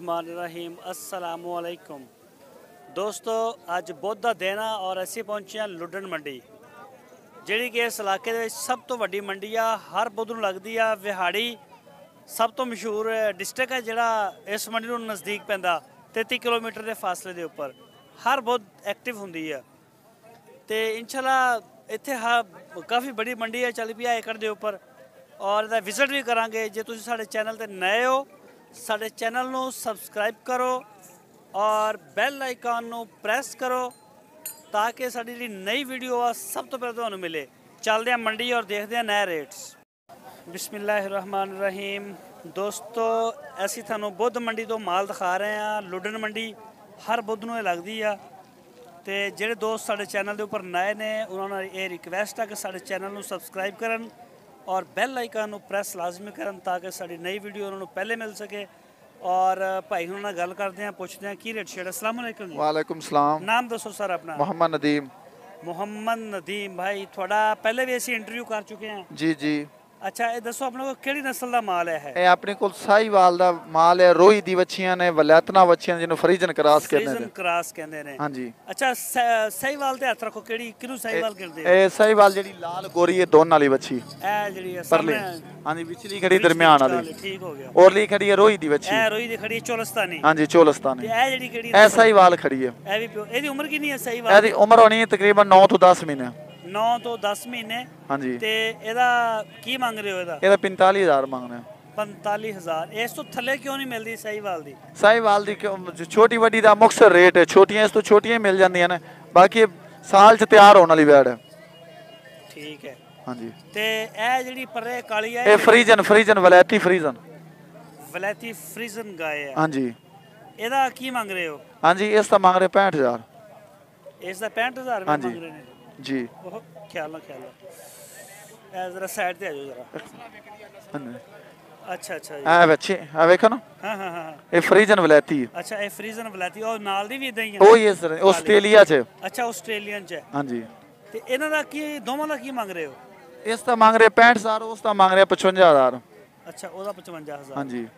रहीम अस्सलामुअलैकुम दोस्तों, अज बुध का दिन आ और असी पहुंचे हैं लुडन मंडी जी कि इस इलाके के सब तो वड्डी मंडी आ। हर बुध नूं लगदी आ। विहाड़ी सब तो मशहूर डिस्ट्रिक्ट है जिहड़ा इस मंडी नूं नज़दीक पैंदा 33 किलोमीटर के फासले के उपर हर बुध एक्टिव हुंदी है। तो इंशाल्लाह इत्थे काफ़ी बड़ी मंडी है, चल पई है एकड़ के उपर और इहदा विजिट भी करांगे। जे तुसीं साडे चैनल ते नए हो साडे चैनल नूं सबसक्राइब करो और बैल आइकन नूं प्रेस करो ताकि साडी जिहड़ी नई वीडियो आ सब तो पहले तुहानूं मिले। चलदे हैं मंडी और देखते हैं नए रेट्स। बिस्मिल्लाहिर्रहमानिर्रहीम दोस्तों, असीं तुहानूं बुध मंडी तो माल दिखा रहे हैं। लुडन मंडी हर बुध नूं लगदी आ। तो ਜਿਹੜੇ दोस्त साडे चैनल के उपर नए ने उन्होंने ये रिक्वेस्ट है कि साडे चैनल नूं सबसक्राइब करन और बैल आइकन प्रेस लाजमी करन ताकि साडी नई वीडियो उन्होंने पहले मिल सके। और भाई उन्होंने गल करते हैं, पुछते हैं की रेट शेट। अस्सलाम वालेकुम। वालेकुम सलाम। नाम दसो सर अपना। मोहम्मद नदीम। मोहम्मद नदीम भाई, थोड़ा पहले भी असी इंटरव्यू कर चुके हैं। जी जी। अच्छा ये दसो अपने को किहड़ी नस्ल का माल है? ये अपने को साहिवाल दा माल है। रोही दी वच्छियां ने, वलैतना वच्छियां जिन्हों फ्रीजन क्रॉस कहते हैं। फ्रीजन क्रॉस कहते हैं। हां जी। अच्छा साहिवाल ते हथ रखो, किहड़ी किनु साहिवाल कहते हैं? ए साहिवाल जेडी लाल गोरी है दोन वाली वच्छी। ए जेडी है सामने। हां जी, विचली खड़ी दरमियान वाली। ठीक हो गया। ओरली खड़ी है रोही दी वच्छी। ए रोही दी खड़ी है चोलस्तानी। हां जी चोलस्तानी। ते ए जेडी केड़ी ए साहिवाल खड़ी है। ए भी एदी उम्र कितनी है साहिवाल? एदी उम्र होनी है तकरीबन 9 तो 10 महीने। 9 तो 10 महीने। हाँ जी। ते एदा की मांग रहे हो? एदा 45,000 मांगने। 45,000। इस तो थले क्यों नहीं मिलती साहिवाल दी? साहिवाल दी छोटी वड्डी दा मुक्तसर रेट है। छोटियां इस तो छोटियां मिल जांदियां ने, बाकी साल च तैयार होने वाली बैड है। ठीक है। हाँ जी। ते ए जेडी परे काली है ये फ्रीजन वलैती फ्रीजन। वलैती फ्रीजन गाय है। हाँ जी। एदा की मांग रहे हो? हाँ जी, इसका मांग रहे 65,000। इसका 65,000 हाँ मांग रहे हैं जी। बहुत ख्याल ए जरा साइड पे आ जाओ जरा। अच्छा अच्छा जी। आ बच्चे आ देखो ना। हां हां हां। ये फ्रीजन वलैती है। अच्छा ये फ्रीजन वलैती और नाल दी भी इदां ही है? ओ ये सर ऑस्ट्रेलिया च। अच्छा ऑस्ट्रेलियन च है। हाँ जी। ते इन्हां दा की दोवां दा की मांग रहे हो? इसका मांग रहे 65,000, उसका मांग रहे 55,000। अच्छा ओदा 55,000। हाँ जी।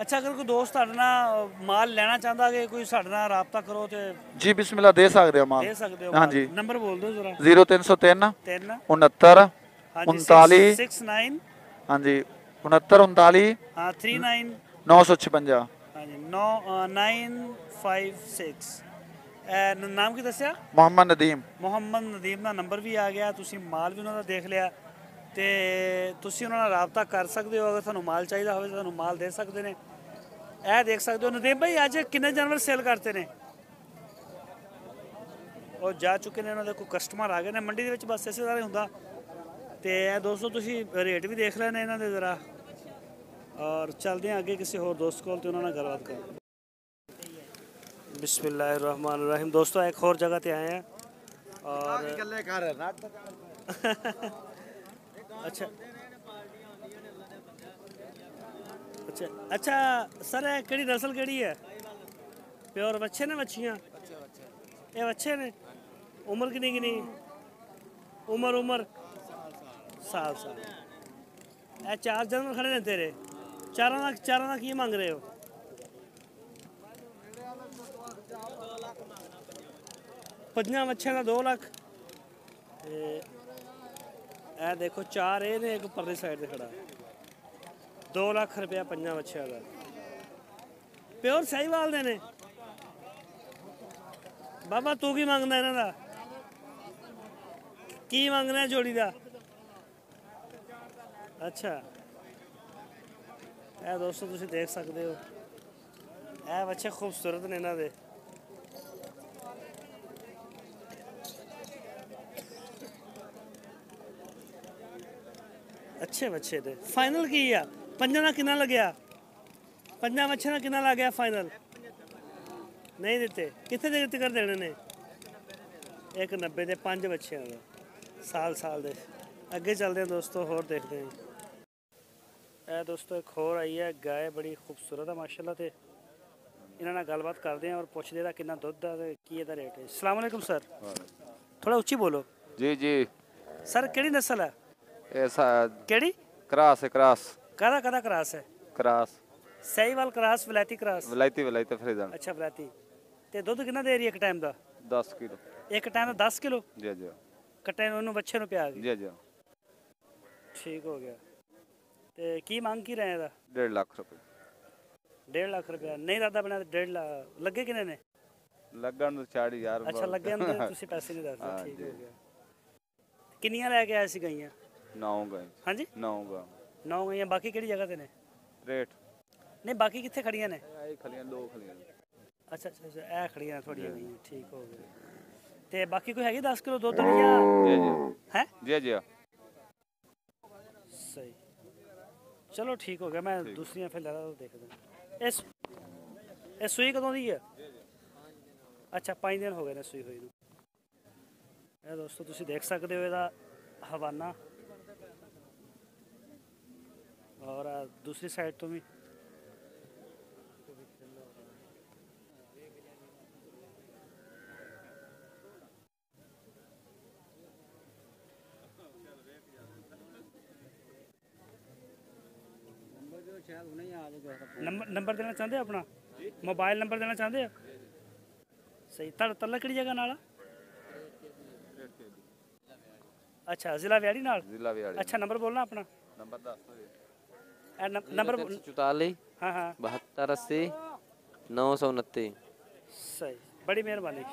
अच्छा अगर कोई दोस्त ਤੁਹਾਡੇ ਨਾਲ ਮਾਲ ਲੈਣਾ ਚਾਹੁੰਦਾ ਕਿ ਕੋਈ ਸਾਡੇ ਨਾਲ ਰਾਬਤਾ ਕਰੋ ਤੇ जी बिस्मिल्लाह दे सकते हो माल। ਦੇ ਸਕਦੇ ਹੋ? हाँ जी। ਨੰਬਰ ਬੋਲ ਦਿਓ ਜ਼ਰਾ। 0303 3 69 ਹਾਂਜੀ 39। 69 हाँ जी 69 39 ਹਾਂ 39 956। ਹਾਂਜੀ 996। ਨਾਮ ਕੀ ਦੱਸਿਆ? मोहम्मद नदीम। ਮੁਹੰਮਦ ਨਦੀਮ ਦਾ ਨੰਬਰ ਵੀ ਆ ਗਿਆ। ਤੁਸੀਂ ਮਾਲ ਵੀ ਉਹਨਾਂ ਦਾ ਦੇਖ ਲਿਆ ਤੇ ਤੁਸੀਂ ਉਹਨਾਂ ਨਾਲ ਰਾਬਤਾ ਕਰ ਸਕਦੇ ਹੋ। ਅਗਰ ਤੁਹਾਨੂੰ ਮਾਲ ਚਾਹੀਦਾ ਹੋਵੇ ਤਾਂ ਤੁਹਾਨੂੰ ਮਾਲ ਦੇ ਸਕਦੇ ਨੇ। ਇਹ ਦੇਖ ਸਕਦੇ ਹੋ। ਨਦੀਮ ਭਾਈ ਅੱਜ ਕਿੰਨੇ ਜਾਨਵਰ ਸੇਲ ਕਰਤੇ ਨੇ? ਉਹ ਜਾ ਚੁੱਕੇ ਨੇ, ਉਹਨਾਂ ਦੇ ਕੋਈ ਕਸਟਮਰ ਆ ਗਏ ਨੇ ਮੰਡੀ ਦੇ ਵਿੱਚ। ਬਸ ਇਸੇ ਤਰ੍ਹਾਂ ਹੀ ਹੁੰਦਾ। ਤੇ ਇਹ ਦੋਸਤੋ ਤੁਸੀਂ ਰੇਟ ਵੀ ਦੇਖ ਲੈਣੇ ਇਹਨਾਂ ਦੇ ਜ਼ਰਾ और चलते हैं आगे किसी और दोस्त को उन्होंने गलबात कर। बिस्मिल्लाहिर्रहमानिर्रहीम दोस्तों, एक और जगह पे आए हैं और अच्छा अच्छा अच्छा सर केड़ी नस्ल केड़ी है? प्योर बच्चे ने बच्चियाँ? ये बच्चे ने। उम्र कितनी कितनी? उम्र साल साल। ये 4 जानवर खड़े ने तेरे। चारां दा की मांग रहे हो? 5 बच्चों का 2 लाख। ए देखो 4 ये ने, एक परली साइड से खड़ा। 2 लाख रुपया 5 बच्चों का। प्योर साहिवाल दे ने। बाबा तू की मंगदा इन्हां दा? की मंगना जोड़ी का? अच्छा ਇਹ ਦੋਸਤੋ ਤੁਸੀਂ ਦੇਖ ਸਕਦੇ ਹੋ। ਇਹ ਬੱਚੇ ਖੂਬਸੂਰਤ ਨੇ ਇਹਨਾਂ ਦੇ। ਅੱਛੇ ਬੱਚੇ ਦੇ। ਫਾਈਨਲ ਕੀ ਆ? 5 ਦਾ ਕਿੰਨਾ ਲੱਗਿਆ? 5 ਬੱਚਿਆਂ ਦਾ ਕਿੰਨਾ ਲੱਗ ਗਿਆ ਫਾਈਨਲ? ਨਹੀਂ ਦਿੱਤੇ? ਕਿੱਥੇ ਦੇ ਕਰ ਦੇਣੇ ਨੇ? 190 ਦੇ 5 ਬੱਚਿਆਂ ਦਾ ਸਾਲ ਦੇ। ਅੱਗੇ ਚੱਲਦੇ ਹਾਂ ਦੋਸਤੋ, ਹੋਰ ਦੇਖਦੇ ਹਾਂ। ਇਹ ਦੋਸਤੋ ਇੱਕ ਹੋਰ ਆਈ ਹੈ गाय, बड़ी खूबसूरत है माशाल्लाह। ਤੇ ਇਹਨਾਂ ਨਾਲ ਗੱਲਬਾਤ ਕਰਦੇ ਹਾਂ और ਪੁੱਛਦੇ ਇਹਦਾ ਕਿੰਨਾ ਦੁੱਧ ਆ ਤੇ ਕੀ ਇਹਦਾ ਰੇਟ ਹੈ। अस्सलाम वालेकुम सर। थोड़ा ऊंची बोलो। जी जी। सर केड़ी नस्ल है? ऐसा केड़ी? क्रॉस है। क्रॉस कादा कादा क्रॉस है? क्रॉस ਸਹੀਵਾਲ ਕਰਾਸ ਵਲੈਤੀ ਕਰਾਸ। ਵਿਲਾਇਤੀ ਵਿਲਾਇਤੀ ਫਰੀਦਾਨ। ਅੱਛਾ ਵਲੈਤੀ। ਤੇ ਦੁੱਧ ਕਿੰਨਾ ਦੇ ਰਹੀ ਇੱਕ ਟਾਈਮ ਦਾ? 10 ਕਿਲੋ। ਇੱਕ ਟਾਈਮ ਦਾ 10 ਕਿਲੋ ਜੀ ਜੀ ਕੱਟੇ ਨੂੰ ਉਹਨੂੰ ਬੱਚੇ ਨੂੰ ਪਿਆ ਗਈ। ਜੀ ਜੀ। ਠੀਕ ਹੋ ਗਿਆ। ਤੇ ਕੀ ਮੰਗ ਕੀ ਰਹੇ ਇਹਦਾ? 1.5 ਲੱਖ ਰੁਪਏ। 1.5 ਲੱਖ ਰੁਪਇਆ ਨਹੀਂ ਦਾਦਾ ਬਣਿਆ 1.5 ਲੱਖ ਲੱਗੇ ਕਿੰਨੇ ਨੇ? ਲੱਗਣ ਨੂੰ 40,000। ਅੱਛਾ ਲੱਗੇ ਨੇ ਤੇ ਤੁਸੀਂ ਪੈਸੇ ਨਹੀਂ ਦੱਸਦੇ। ਹਾਂ ਠੀਕ ਜੀ। ਹੋ ਗਿਆ। ਕਿੰਨੀਆਂ ਲੈ ਕੇ ਆਏ ਸੀ ਗਈਆਂ? 9 ਗਏ। ਹਾਂਜੀ 9 ਗਾ 9 ਗਈਆਂ। ਬਾਕੀ ਕਿਹੜੀ ਜਗ੍ਹਾ ਤੇ ਨੇ? ਰੇਟ ਨਹੀਂ ਬਾਕੀ ਕਿੱਥੇ ਖੜੀਆਂ ਨੇ? ਇਹ ਖਲੀਆਂ 2 ਖਲੀਆਂ। ਅੱਛਾ ਅੱਛਾ ਅੱਛਾ ਇਹ ਖੜੀਆਂ ਨੇ ਤੁਹਾਡੀਆਂ ਗਈਆਂ। ਠੀਕ ਹੋ ਗਿਆ। ਤੇ ਬਾਕੀ ਕੋਈ ਹੈਗੀ 10 ਕਿਲੋ ਦੁੱਧ ਵਾਲੀ ਜਾਂ ਜੀ ਜੀ ਹੈ? ਜੀ ਜੀ। ਸਹੀ ਚਲੋ ਠੀਕ ਹੋ ਗਿਆ। ਮੈਂ ਦੂਸਰੀਆਂ ਫਿਰ ਲੈ ਲਾ ਦੇਖਦਾ। ਇਹ ਸੂਈ ਕਦੋਂ ਦੀ ਹੈ? ਅੱਛਾ 5 ਦਿਨ ਹੋ ਗਏ ਨੇ ਸੂਈ ਹੋਈ ਨੂੰ। ਇਹ ਦੋਸਤੋ ਤੁਸੀਂ ਦੇਖ ਸਕਦੇ ਹੋ ਇਹਦਾ ਹਵਾਨਾ। ਔਰ ਦੂਸਰੀ ਸਾਈਡ ਤੋਂ ਵੀ ਨੰਬਰ ਦੇਣਾ ਚਾਹੁੰਦੇ ਹੋ ਆਪਣਾ? ਮੋਬਾਈਲ ਨੰਬਰ ਦੇਣਾ ਚਾਹੁੰਦੇ ਹੋ? ਸਹੀ। ਤੱਲਾ ਕਿਹੜੀ ਜਗ੍ਹਾ ਨਾਲ? ਅੱਛਾ ਜ਼ਿਲ੍ਹਾ ਵਿਆੜੀ ਨਾਲ। ਜ਼ਿਲ੍ਹਾ ਵਿਆੜੀ। ਅੱਛਾ ਨੰਬਰ ਬੋਲਣਾ ਆਪਣਾ। ਨੰਬਰ ਦੱਸ ਦਿਓ। ਇਹ ਨੰਬਰ 44 ਹਾਂ ਹਾਂ 72 80 929। ਸਹੀ। ਬੜੀ ਮਿਹਰਬਾਨੀ।